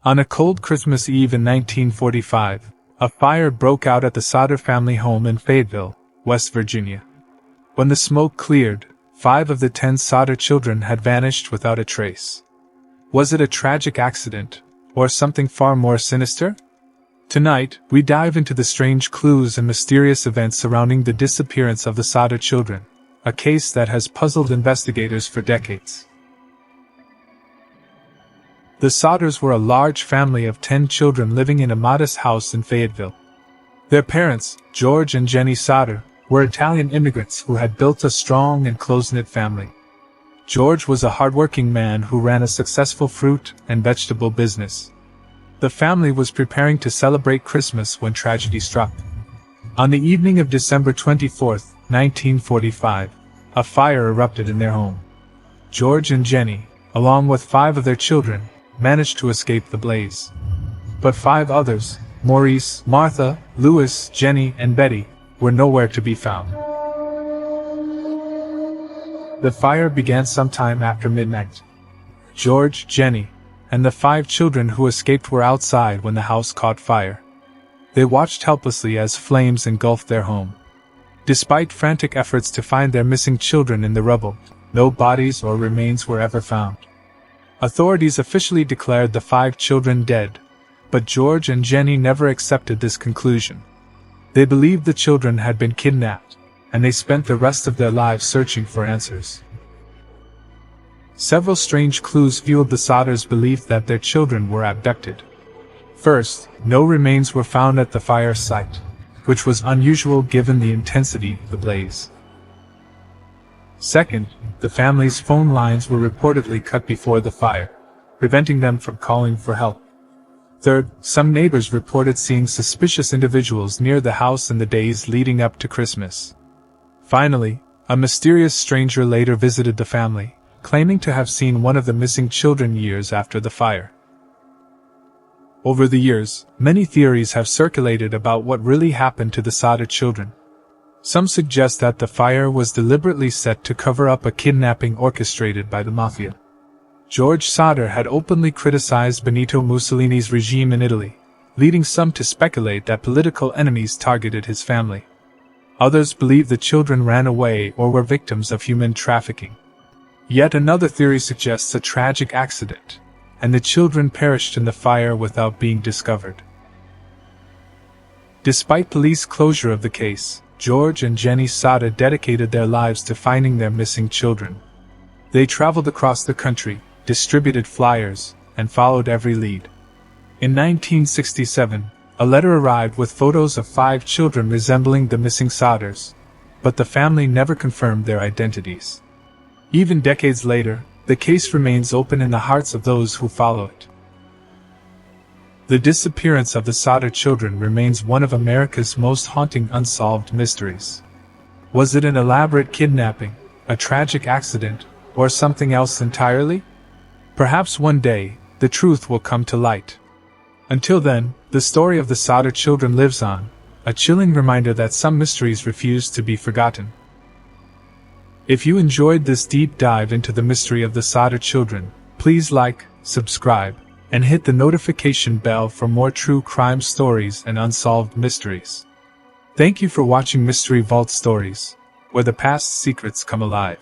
On a cold Christmas Eve in 1945, a fire broke out at the Sodder family home in Fayetteville, West Virginia. When the smoke cleared, 5 of the 10 Sodder children had vanished without a trace. Was it a tragic accident, or something far more sinister? Tonight, we dive into the strange clues and mysterious events surrounding the disappearance of the Sodder children, a case that has puzzled investigators for decades. The Sodders were a large family of 10 children living in a modest house in Fayetteville. Their parents, George and Jennie Sodder, were Italian immigrants who had built a strong and close-knit family. George was a hardworking man who ran a successful fruit and vegetable business. The family was preparing to celebrate Christmas when tragedy struck. On the evening of December 24, 1945, a fire erupted in their home. George and Jennie, along with 5 of their children, managed to escape the blaze. But 5 others, Maurice, Martha, Louis, Jennie, and Betty, were nowhere to be found. The fire began sometime after midnight. George, Jennie, and the 5 children who escaped were outside when the house caught fire. They watched helplessly as flames engulfed their home. Despite frantic efforts to find their missing children in the rubble, no bodies or remains were ever found. Authorities officially declared the 5 children dead, but George and Jennie never accepted this conclusion. They believed the children had been kidnapped, and they spent the rest of their lives searching for answers. Several strange clues fueled the Sodders' belief that their children were abducted. First, no remains were found at the fire site, which was unusual given the intensity of the blaze. Second, the family's phone lines were reportedly cut before the fire, preventing them from calling for help. Third, some neighbors reported seeing suspicious individuals near the house in the days leading up to Christmas. Finally, a mysterious stranger later visited the family, claiming to have seen one of the missing children years after the fire. Over the years, many theories have circulated about what really happened to the Sodder children. Some suggest that the fire was deliberately set to cover up a kidnapping orchestrated by the mafia. George Sodder had openly criticized Benito Mussolini's regime in Italy, leading some to speculate that political enemies targeted his family. Others believe the children ran away or were victims of human trafficking. Yet another theory suggests a tragic accident, and the children perished in the fire without being discovered. Despite police closure of the case, George and Jennie Sodder dedicated their lives to finding their missing children. They traveled across the country, distributed flyers, and followed every lead. In 1967, a letter arrived with photos of 5 children resembling the missing Sodders, but the family never confirmed their identities. Even decades later, the case remains open in the hearts of those who follow it. The disappearance of the Sodder children remains one of America's most haunting unsolved mysteries. Was it an elaborate kidnapping, a tragic accident, or something else entirely? Perhaps one day, the truth will come to light. Until then, the story of the Sodder children lives on, a chilling reminder that some mysteries refuse to be forgotten. If you enjoyed this deep dive into the mystery of the Sodder children, please like, subscribe, and hit the notification bell for more true crime stories and unsolved mysteries. Thank you for watching Mystery Vault Stories, where the past secrets come alive.